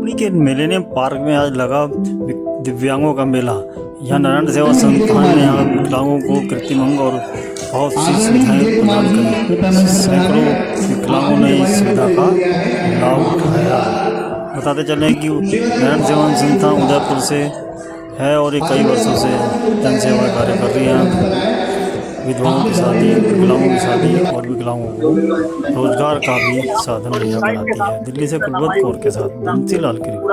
सिवनी के millennium park में आज लगा दिव्यांगों का मेला। यहाँ नारायण सेवा संस्थान ने यहाँ विकलांगों को कृत्रिम अंग और बहुत सी सुविधाएं प्रदान करी। सैकड़ों विकलांगों ने इस सुविधा का लाभ उठाया। बताते चलें कि नारायण सेवा संस्थान उदयपुर से है और ये कई वर्षों से जन सेवा कार्य कर रही है। विधवाओं की शादी, विकलांगों की शादी और विकलांगों को रोजगार का भी साधन मुहैया बनाती है। दिल्ली से कुलवंत कौर के साथ बंसीलाल की रिपोर्ट।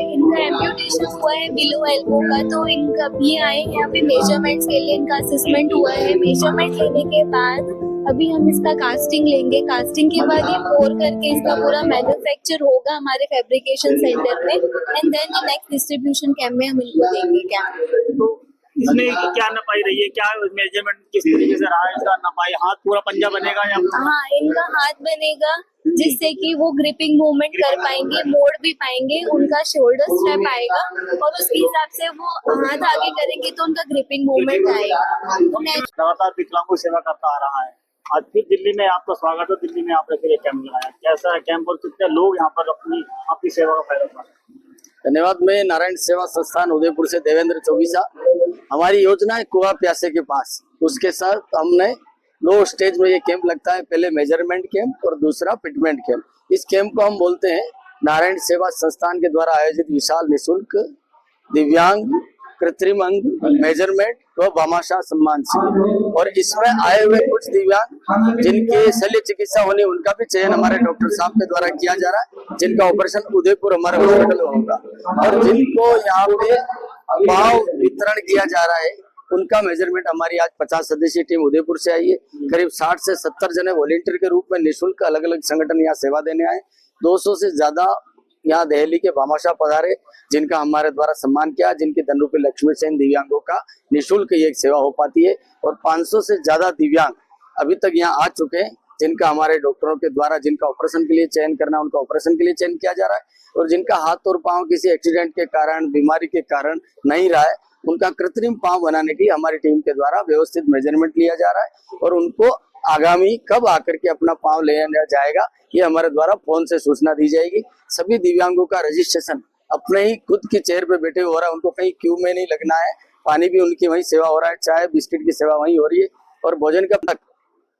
इनका एम्प्यूटेशन हुआ है बिलो एल्बो का, तो इनका ये आए हैं यहाँ पे मेजरमेंट्स के लिए। इनका असेसमेंट हुआ है। मेजरमेंट लेने के बाद अभी हम इसका कास्टिंग लेंगे। कास्टिंग के बाद ये पोर करके इसका पूरा मैन्युफैक्चर होगा हमारे फैब्रिकेशन सेंटर में, and then next distribution camp में हम इनको देंगे। तो इसमें क्या नपाई रही है, क्या मेजरमेंट किस तरीके से रहा है इसका? नपाई हाथ पूरा पंजा बनेगा या? हाँ, इनका हाथ बनेगा जिससे कि वो ग्रिपिंग मूवमेंट कर पाएंगे, मोड़ भी पाएंगे। उनका शोल्डर स्ट्रैप आएगा और उसके हिसाब से वो हाथ आगे करेंगे तो उनका ग्रिपिंग मूवमेंट आएगा। लगातार विकलांगों की सेवा करता आ रहा है। आज फिर दिल्ली में आपका स्वागत है। दिल्ली में आपने फिर एक कैंप लगाया, कैसा है कैंप और कितने लोग यहाँ पर आपकी सेवा का फायदा उठा रहे हैं? धन्यवाद। मैं नारायण सेवा संस्थान उदयपुर से देवेंद्र चौबीसा। हमारी योजना है कुआ प्यासे के पास। उसके साथ हमने 2 स्टेज में ये कैंप लगता है। पहले मेजरमेंट कैंप और दूसरा फिटमेंट कैंप। इस कैंप को हम बोलते हैं नारायण सेवा संस्थान के द्वारा आयोजित विशाल निःशुल्क दिव्यांग कृत्रिम अंग मेजरमेंट व भामाशाह सम्मान शिविर। और इसमें आए हुए कुछ दिव्यांग जिनके शल्य चिकित्सा होने उनका भी चयन हमारे डॉक्टर साहब के द्वारा किया जा रहा है, जिनका ऑपरेशन उदयपुर हमारे हॉस्पिटल में होगा। और जिनको यहाँ पे पाव वितरण किया जा रहा है उनका मेजरमेंट हमारी आज 50 सदस्यीय टीम उदयपुर से आई है। करीब 60 से 70 जने वॉलेंटियर के रूप में निःशुल्क अलग अलग संगठन यहाँ सेवा देने आए। 200 से ज्यादा यहाँ दिल्ली के भामाशाह पधारे जिनका हमारे द्वारा सम्मान किया, जिनकी धनरूपी लक्ष्मी सेन दिव्यांगों का निःशुल्क ये एक सेवा हो पाती है। और 500 से ज्यादा दिव्यांग अभी तक यहाँ आ चुके हैं, जिनका हमारे डॉक्टरों के द्वारा जिनका ऑपरेशन के लिए चयन करना उनका ऑपरेशन के लिए चयन किया जा रहा है। और जिनका हाथ और पांव किसी एक्सीडेंट के कारण, बीमारी के कारण नहीं रहा है, उनका कृत्रिम पांव बनाने की हमारी टीम के द्वारा व्यवस्थित मेजरमेंट लिया जा रहा है। और उनको आगामी कब आकर के अपना पांव ले जाएगा ये हमारे द्वारा फोन से सूचना दी जाएगी। सभी दिव्यांगों का रजिस्ट्रेशन अपने ही खुद की चेयर पे बैठे हो रहा है। उनको कहीं क्यू में नहीं लगना है। पानी भी उनकी वहीं सेवा हो रहा है, चाय बिस्किट की सेवा वहीं हो रही है। और भोजन का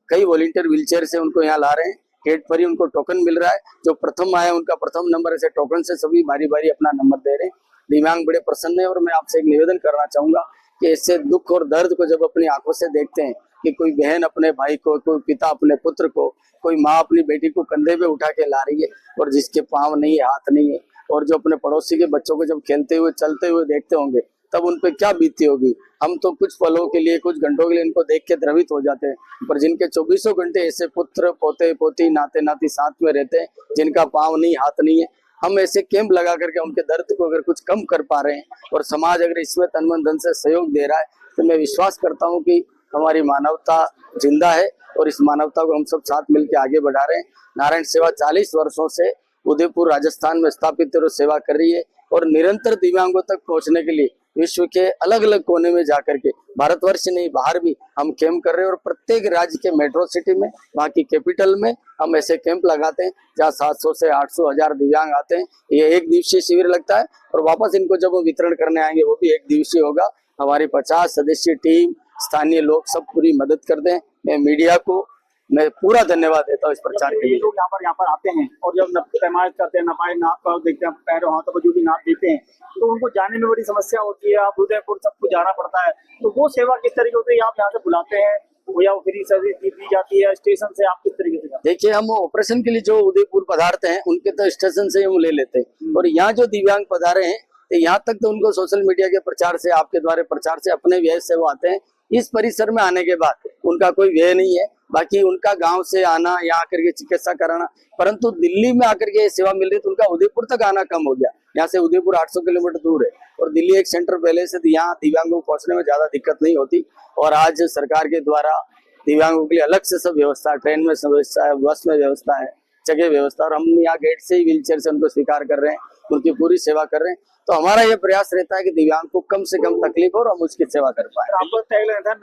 कई वॉलंटियर व्हीलचेयर से उनको यहाँ ला रहे हैं। गेट पर ही उनको टोकन मिल रहा है। जो प्रथम आए उनका प्रथम नंबर, ऐसे टोकन से सभी बारी बारी अपना नंबर दे रहे हैं। दिव्यांग बड़े प्रसन्न है। और मैं आपसे एक निवेदन करना चाहूंगा कि इससे दुख और दर्द को जब अपनी आंखों से देखते हैं कि कोई बहन अपने भाई को, कोई पिता अपने पुत्र को, कोई माँ अपनी बेटी को कंधे पे उठा के ला रही है और जिसके पाँव नहीं है, हाथ नहीं है, और जो अपने पड़ोसी के बच्चों को जब खेलते हुए चलते हुए देखते होंगे तब उन पे क्या बीतती होगी। हम तो कुछ पलों के लिए, कुछ घंटों के लिए इनको देख के द्रवित हो जाते हैं, पर जिनके 24 घंटे ऐसे पुत्र पोते पोती नाते नाती साथ में रहते हैं, जिनका पाँव नहीं, हाथ नहीं है, हम ऐसे कैंप लगा करके उनके दर्द को अगर कुछ कम कर पा रहे हैं और समाज अगर इसमें तन मन धन से सहयोग दे रहा है तो मैं विश्वास करता हूँ कि हमारी मानवता जिंदा है और इस मानवता को हम सब साथ मिलकर आगे बढ़ा रहे हैं। नारायण सेवा 40 वर्षों से उदयपुर राजस्थान में स्थापित और सेवा कर रही है और निरंतर दिव्यांगों तक पहुंचने के लिए विश्व के अलग अलग कोने में जाकर के, भारतवर्ष नहीं बाहर भी हम कैंप कर रहे हैं। और प्रत्येक राज्य के मेट्रो सिटी में, वहाँ की कैपिटल में हम ऐसे कैंप लगाते हैं जहाँ 700 से 800 1000 दिव्यांग आते हैं। ये 1 दिवसीय शिविर लगता है और वापस इनको जब वो वितरण करने आएंगे वो भी 1 दिवसीय होगा। हमारी 50 सदस्यीय टीम, स्थानीय लोग सब पूरी मदद करते हैं। मैं मीडिया को मैं पूरा धन्यवाद देता हूँ इस प्रचार के लिए। लोग यहाँ पर आते हैं और जब पैमाइश करते हैं, नपाई नाप का देखते हैं, पैरों हाथों को जो भी नाप देते हैं, तो उनको जाने में बड़ी समस्या होती है। आप उदयपुर सबको जाना पड़ता है, तो वो सेवा किस तरीके होती है? आप यहाँ से बुलाते हैं या फ्री सर्विस दी जाती है स्टेशन से? आप किस तरीके से? देखिए, हम ऑपरेशन के लिए जो उदयपुर पधारते हैं उनके तो स्टेशन से हम ले लेते हैं। और यहाँ जो दिव्यांग पधारे हैं तो यहाँ तक तो उनको सोशल मीडिया के प्रचार से, आपके द्वारा प्रचार से, अपने व्यय से वो आते हैं। इस परिसर में आने के बाद उनका कोई व्यय नहीं है, बाकी उनका गांव से आना, यहाँ आकर के चिकित्सा कराना। परंतु दिल्ली में आकर के सेवा मिल रही तो उनका उदयपुर तक आना कम हो गया। यहाँ से उदयपुर 800 किलोमीटर दूर है और दिल्ली एक सेंटर पहले से, यहाँ दिव्यांगों को पहुंचने में ज्यादा दिक्कत नहीं होती। और आज सरकार के द्वारा दिव्यांगों के लिए अलग से सब व्यवस्था है, ट्रेन में व्यवस्था है, बस में व्यवस्था है, जगह व्यवस्था, और हम यहाँ गेट से ही व्हीलचेयर से उनको स्वीकार कर रहे हैं, उनकी पूरी सेवा कर रहे हैं। तो हमारा ये प्रयास रहता है कि दिव्यांग को कम से कम तकलीफ हो और हम उसकी सेवा कर पाए। आपको टैगलाइन था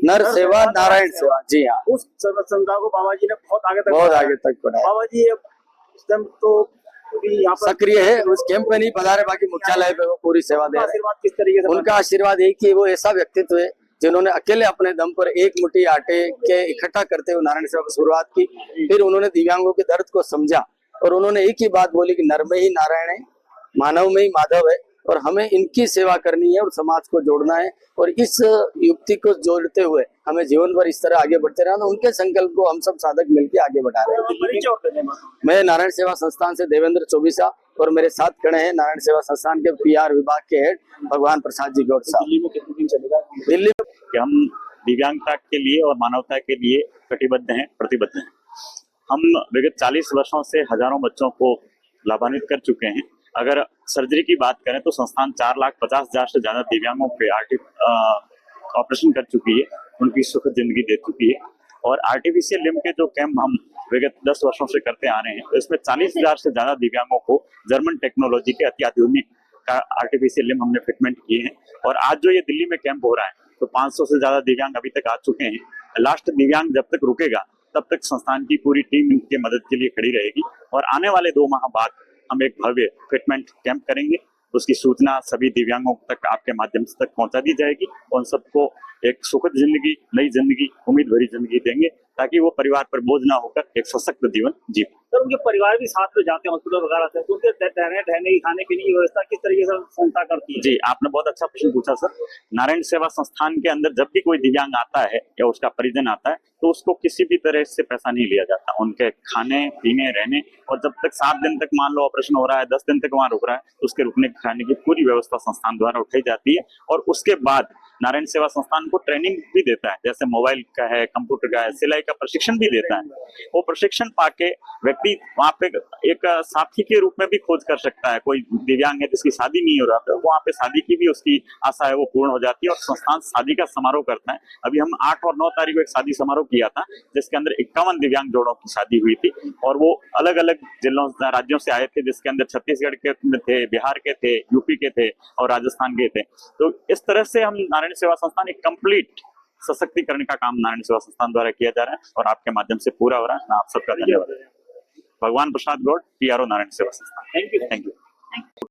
नर सेवा नारायण सेवा। जी हाँ, उस संस्था को बाबा जी ने बहुत आगे तक बढ़ाया। बढ़ाया। बाबा जी अब इस टाइम तो अभी यहाँ पर सक्रिय है, उस कैंप में नहीं पधारे, बाकी मुख्यालय पे वो पूरी सेवा दे रहे हैं। आशीर्वाद किस तरीके से उनका आशीर्वाद यही कि वो ऐसा व्यक्तित्व है जिन्होंने अकेले अपने दम पर एक मुट्ठी आटे के इकट्ठा करते हुए नारायण सेवा की शुरुआत की। फिर उन्होंने दिव्यांगों के दर्द को समझा और उन्होंने एक ही बात बोली कि नर में ही नारायण है, मानव में ही माधव है, और हमें इनकी सेवा करनी है और समाज को जोड़ना है। और इस युक्ति को जोड़ते हुए हमें जीवन भर इस तरह आगे बढ़ते रहना। उनके संकल्प को हम सब साधक मिलकर आगे बढ़ा रहे हैं। परिचय होते हैं। मैं नारायण सेवा संस्थान से देवेंद्र चौबीसा, और मेरे साथ खड़े हैं नारायण सेवा संस्थान के PR विभाग के हेड भगवान प्रसाद जी गौड़ साहब। दिल्ली में कितने दिन चलेगा? दिल्ली में कि हम दिव्यांगता के लिए और मानवता के लिए कटिबद्ध हैं, प्रतिबद्ध हैं। हम विगत 40 वर्षों से हजारों बच्चों को लाभान्वित कर चुके हैं। अगर सर्जरी की बात करें तो संस्थान 4,50,000 से ज्यादा दिव्यांगों के ऑपरेशन कर चुकी है, उनकी सुखद जिंदगी दे चुकी है। और आर्टिफिशियल लिम्ब के जो कैंप हम विगत 10 वर्षों से करते आ रहे हैं, तो इसमें 40,000 से ज्यादा दिव्यांगों को जर्मन टेक्नोलॉजी के अत्याधुनिक का आर्टिफिशियल लिम्ब हमने फिटमेंट किए हैं। और आज जो ये दिल्ली में कैंप हो रहा है, तो 500 से ज्यादा दिव्यांग अभी तक आ चुके हैं। लास्ट दिव्यांग जब तक रुकेगा तब तक संस्थान की पूरी टीम इनके मदद के लिए खड़ी रहेगी। और आने वाले 2 माह बाद हम एक भव्य फिटमेंट कैंप करेंगे। उसकी सूचना सभी दिव्यांगों तक आपके माध्यम से तक पहुंचा दी जाएगी। उन सबको एक सुखद जिंदगी, नई जिंदगी, उम्मीद भरी जिंदगी देंगे, ताकि वो परिवार पर बोझ ना होकर एक सशक्त जीवन जी पाए। सर, उनके परिवार भी साथ में जाते हैं हॉस्पिटल वगैरह से, तो उनके रहने की, खाने पीने की व्यवस्था किस तरीके से संस्था करती है? जी, आपने बहुत अच्छा प्रश्न पूछा सर। नारायण सेवा संस्थान के अंदर जब भी कोई दिव्यांग आता है या उसका परिजन आता है, तो उसको किसी भी तरह से पैसा नहीं लिया जाता। उनके खाने पीने, रहने, और जब तक 7 दिन तक मान लो ऑपरेशन हो रहा है, 10 दिन तक वहां रुक रहा है, तो उसके रुकने खाने की पूरी व्यवस्था संस्थान द्वारा उठाई जाती है। और उसके बाद नारायण सेवा संस्थान को ट्रेनिंग भी देता है, जैसे मोबाइल का है, कंप्यूटर का है, सिलाई का प्रशिक्षण भी देता है। वो प्रशिक्षण पाके व्यक्ति वहाँ पे एक साथी के रूप में भी खोज कर सकता है। कोई दिव्यांग है जिसकी शादी नहीं हो रहा, तो वहाँ पे शादी की भी उसकी आशा है वो पूर्ण हो जाती है। और संस्थान शादी का समारोह करता है। अभी हम 8 और 9 तारीख को एक शादी समारोह किया था, जिसके अंदर 51 दिव्यांग जोड़ों की शादी हुई थी। और वो अलग अलग जिलों राज्यों से आए थे, जिसके अंदर छत्तीसगढ़ के थे, बिहार के थे, यूपी के थे और राजस्थान के थे। तो इस तरह से हम नारायण सेवा संस्थान एक कंप्लीट सशक्तिकरण का काम नारायण सेवा संस्थान द्वारा किया जा रहा है, और आपके माध्यम से पूरा हो रहा है। मैं आप सबका धन्यवाद। भगवान प्रसाद गौड़, PRO नारायण सेवा संस्थान। Thank you. Thank you.